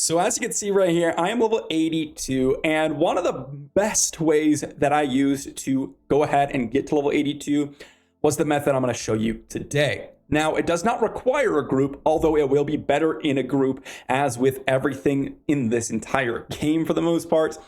So as you can see right here, I am level 82, and one of the best ways that I used to go ahead and get to level 82 was the method I'm going to show you today. Now, it does not require a group, although it will be better in a group, as with everything in this entire game for the most part.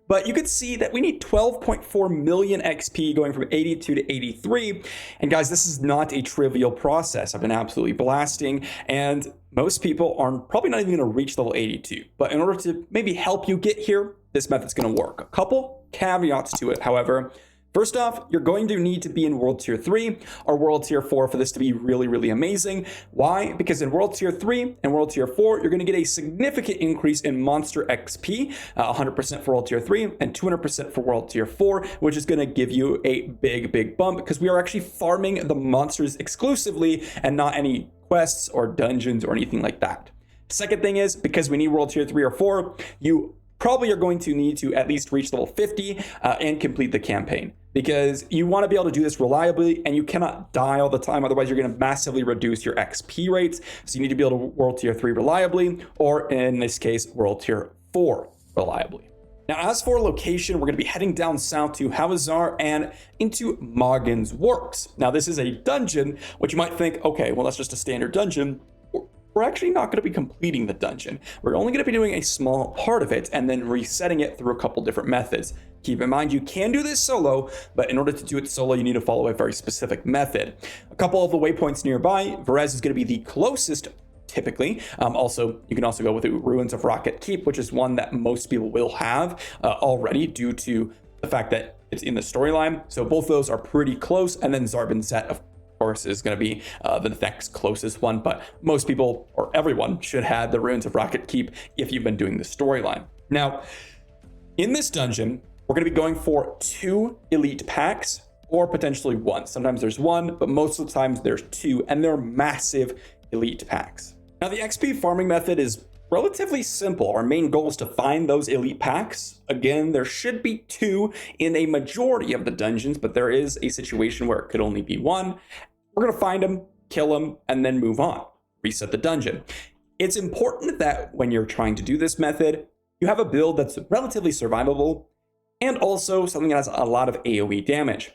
But you can see that we need 12.4 million XP going from 82 to 83. And guys, this is not a trivial process. I've been absolutely blasting, and most people are probably not even going to reach level 82. But in order to maybe help you get here, this method's going to work. A couple caveats to it, however. First off, you're going to need to be in World Tier 3 or World Tier 4 for this to be really, really amazing. Why? Because in World Tier 3 and World Tier 4, you're going to get a significant increase in monster XP, 100% for World Tier 3 and 200% for World Tier 4, which is going to give you a big bump because we are actually farming the monsters exclusively and not any quests or dungeons or anything like that. Second thing is, because we need World Tier 3 or 4, you probably are going to need to at least reach level 50 and complete the campaign, because you want to be able to do this reliably and you cannot die all the time. Otherwise, you're going to massively reduce your XP rates. So you need to be able to World Tier 3 reliably, or in this case, World Tier 4 reliably. Now, as for location, we're going to be heading down south to Hawazar and into Moggen's Works. Now, this is a dungeon, which you might think, okay, well, that's just a standard dungeon. We're actually not going to be completing the dungeon. We're only going to be doing a small part of it and then resetting it through a couple different methods. Keep in mind, you can do this solo, but in order to do it solo, you need to follow a very specific method. A couple of the waypoints nearby, Varese is going to be the closest typically. You can also go with the Ruins of Rocket Keep, which is one that most people will have already due to the fact that it's in the storyline. So both of those are pretty close. And then Zarbinset, of course, is going to be the next closest one, but most people or everyone should have the Ruins of Rocket Keep if you've been doing the storyline. Now, in this dungeon, we're going to be going for 2 elite packs or potentially 1. Sometimes there's 1, but most of the times there's 2, and they're massive elite packs. Now, the XP farming method is relatively simple. Our main goal is to find those elite packs. Again, there should be 2 in a majority of the dungeons, but there is a situation where it could only be 1. We're going to find them, kill them, and then move on. Reset the dungeon. It's important that when you're trying to do this method, you have a build that's relatively survivable and also something that has a lot of AoE damage.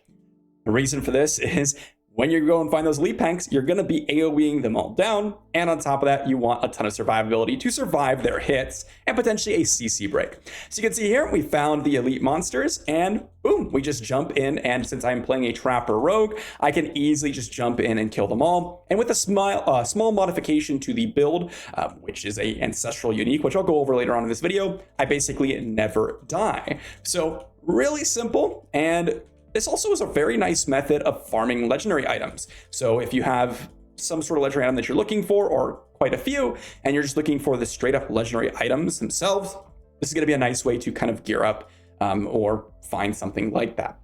The reason for this is when you go and find those elite packs, you're going to be AoEing them all down. And on top of that, you want a ton of survivability to survive their hits and potentially a CC break. So you can see here, we found the elite monsters and boom, we just jump in. And since I'm playing a trapper rogue, I can easily just jump in and kill them all. And with a small modification to the build, which is a ancestral unique, which I'll go over later on in this video, I basically never die. So really simple, and this also is a very nice method of farming legendary items. So if you have some sort of legendary item that you're looking for, or quite a few, and you're just looking for the straight up legendary items themselves, this is going to be a nice way to kind of gear up or find something like that.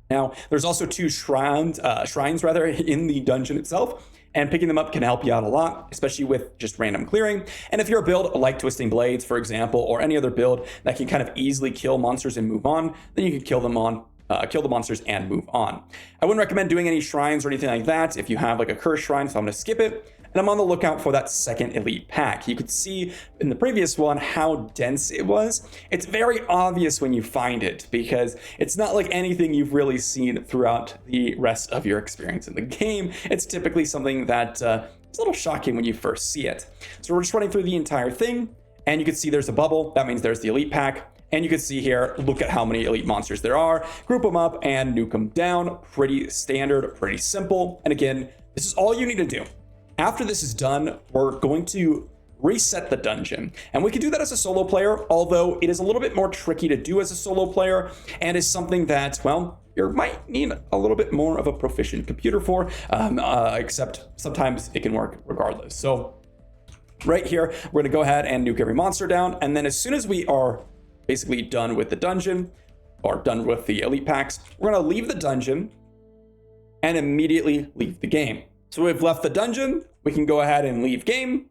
Now, there's also 2 shrines in the dungeon itself, and picking them up can help you out a lot, especially with just random clearing. And if you're a build like Twisting Blades, for example, or any other build that can kind of easily kill monsters and move on, then you can kill the monsters and move on. I wouldn't recommend doing any shrines or anything like that if you have like a curse shrine, so I'm going to skip it. And I'm on the lookout for that second elite pack. You could see in the previous one how dense it was. It's very obvious when you find it because it's not like anything you've really seen throughout the rest of your experience in the game. It's typically something that it's a little shocking when you first see it. So we're just running through the entire thing, and you can see there's a bubble. That means there's the elite pack. And you can see here, look at how many elite monsters there are, group them up and nuke them down. Pretty standard, pretty simple. And again, this is all you need to do. After this is done, we're going to reset the dungeon. And we can do that as a solo player, although it is a little bit more tricky to do as a solo player and is something that, well, you might need a little bit more of a proficient computer for, except sometimes it can work regardless. So right here, we're gonna go ahead and nuke every monster down. And then as soon as we are basically done with the dungeon or done with the elite packs, we're going to leave the dungeon and immediately leave the game. So we've left the dungeon, we can go ahead and leave game,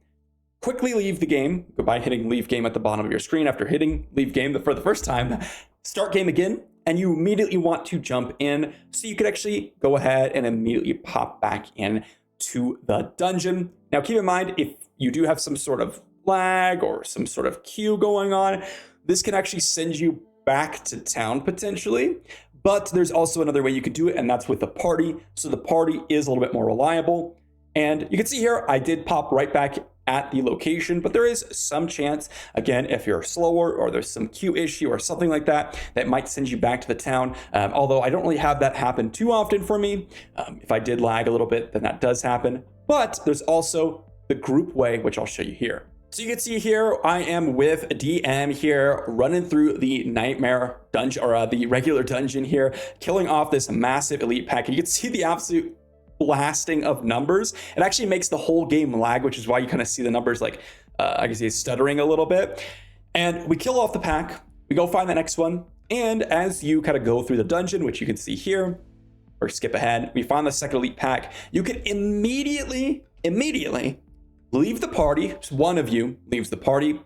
quickly leave the game by hitting leave game at the bottom of your screen after hitting leave game for the first time, start game again, and you immediately want to jump in so you could actually go ahead and immediately pop back in to the dungeon. Now keep in mind, if you do have some sort of lag or some sort of queue going on, this can actually send you back to town potentially. But there's also another way you could do it, and that's with the party. So the party is a little bit more reliable. And you can see here, I did pop right back at the location, but there is some chance, again, if you're slower or there's some queue issue or something like that, that might send you back to the town. Although I don't really have that happen too often for me. If I did lag a little bit, then that does happen. But there's also the group way, which I'll show you here. So you can see here, I am with DM here, running through the nightmare dungeon, or the regular dungeon here, killing off this massive elite pack. And you can see the absolute blasting of numbers. It actually makes the whole game lag, which is why you kind of see the numbers like, I can see stuttering a little bit. And we kill off the pack, we go find the next one. And as you kind of go through the dungeon, which you can see here, or skip ahead, we find the second elite pack. You can immediately leave the party. Just one of you leaves the party.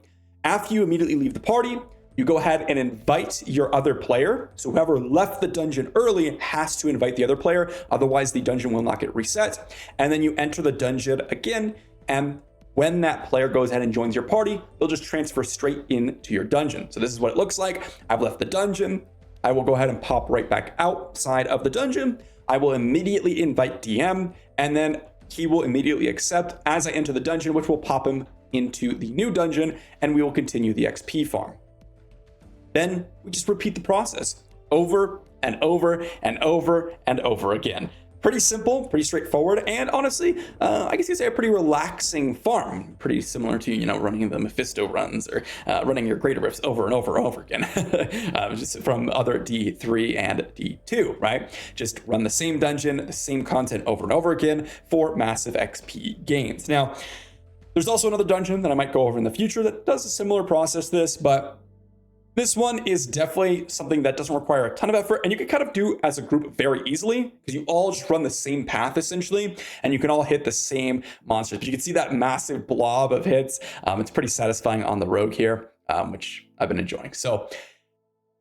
After you immediately leave the party, you go ahead and invite your other player. So whoever left the dungeon early has to invite the other player. Otherwise, the dungeon will not get reset. And then you enter the dungeon again. And when that player goes ahead and joins your party, they'll just transfer straight into your dungeon. So this is what it looks like. I've left the dungeon. I will go ahead and pop right back outside of the dungeon. I will immediately invite DM, and then he will immediately accept as I enter the dungeon, which will pop him into the new dungeon, and we will continue the XP farm. Then we just repeat the process over and over and over and over again. Pretty simple, pretty straightforward, and honestly, I guess you could say a pretty relaxing farm. Pretty similar to, you know, running the Mephisto runs or running your Greater Rifts over and over and over again, just from other D3 and D2, right? Just run the same dungeon, the same content over and over again for massive XP gains. Now, there's also another dungeon that I might go over in the future that does a similar process to this, but this one is definitely something that doesn't require a ton of effort, and you can kind of do as a group very easily because you all just run the same path essentially, and you can all hit the same monsters. But you can see that massive blob of hits. It's pretty satisfying on the rogue here, which I've been enjoying. So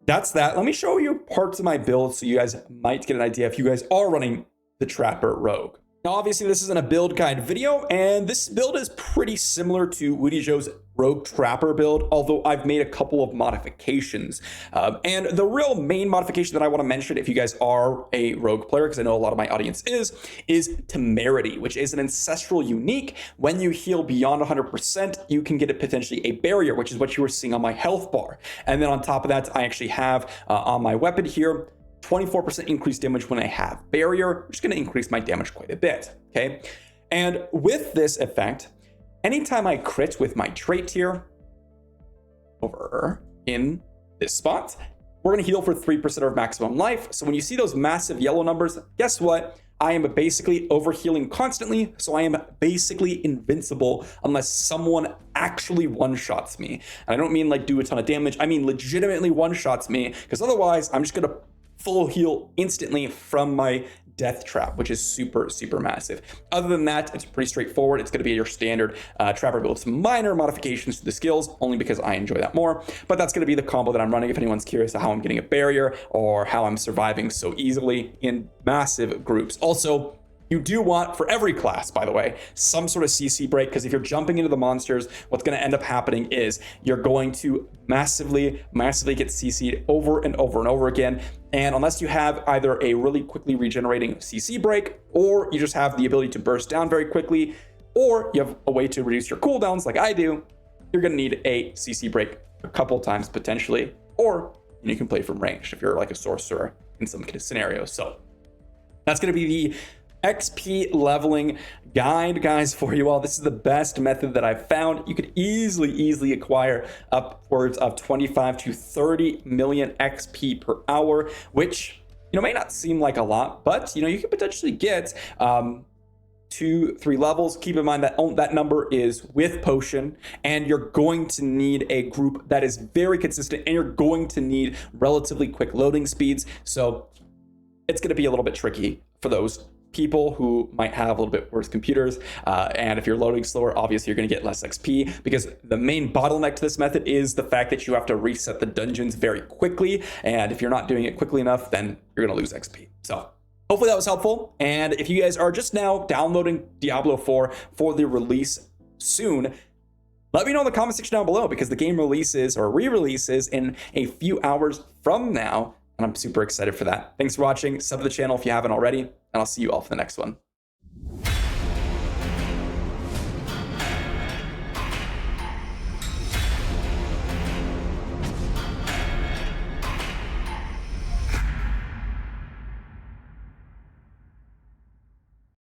that's that. Let me show you parts of my build so you guys might get an idea if you guys are running the Trapper Rogue. Now, obviously, this isn't a build guide video, and this build is pretty similar to Woody Joe's Rogue Trapper build, although I've made a couple of modifications. And the real main modification that I want to mention, if you guys are a Rogue player, because I know a lot of my audience is Temerity, which is an ancestral unique. When you heal beyond 100%, you can get potentially a barrier, which is what you were seeing on my health bar. And then on top of that, I actually have on my weapon here, 24% increased damage when I have barrier, which is going to increase my damage quite a bit, okay? And with this effect, anytime I crit with my trait here, over in this spot, we're going to heal for 3% of maximum life. So when you see those massive yellow numbers, guess what? I am basically overhealing constantly, so I am basically invincible unless someone actually one-shots me. And I don't mean like do a ton of damage, I mean legitimately one-shots me, because otherwise I'm just going to full heal instantly from my death trap, which is super, super massive. Other than that, it's pretty straightforward. It's going to be your standard Trapper build. Some minor modifications to the skills, only because I enjoy that more. But that's going to be the combo that I'm running if anyone's curious how I'm getting a barrier or how I'm surviving so easily in massive groups. Also, you do want, for every class, by the way, some sort of CC break, because if you're jumping into the monsters, what's going to end up happening is you're going to massively get CC'd over and over and over again. And unless you have either a really quickly regenerating CC break, or you just have the ability to burst down very quickly, or you have a way to reduce your cooldowns like I do, you're going to need a CC break a couple times potentially, or you can play from range if you're like a sorcerer in some kind of scenarios. So that's going to be the XP leveling guide, guys, for you all. This is the best method that I've found. You could easily acquire upwards of 25 to 30 million XP per hour, which, you know, may not seem like a lot, but, you know, you could potentially get 2-3 levels. Keep in mind that that number is with potion, and you're going to need a group that is very consistent, and you're going to need relatively quick loading speeds. So it's going to be a little bit tricky for those people who might have a little bit worse computers, and if you're loading slower, obviously you're going to get less XP, because the main bottleneck to this method is the fact that you have to reset the dungeons very quickly, and if you're not doing it quickly enough, then you're going to lose XP. So hopefully that was helpful, and if you guys are just now downloading Diablo 4 for the release soon, Let me know in the comment section down below, because the game releases or re-releases in a few hours from now, and I'm super excited for that. Thanks for watching. Sub to the channel if you haven't already, and I'll see you all for the next one.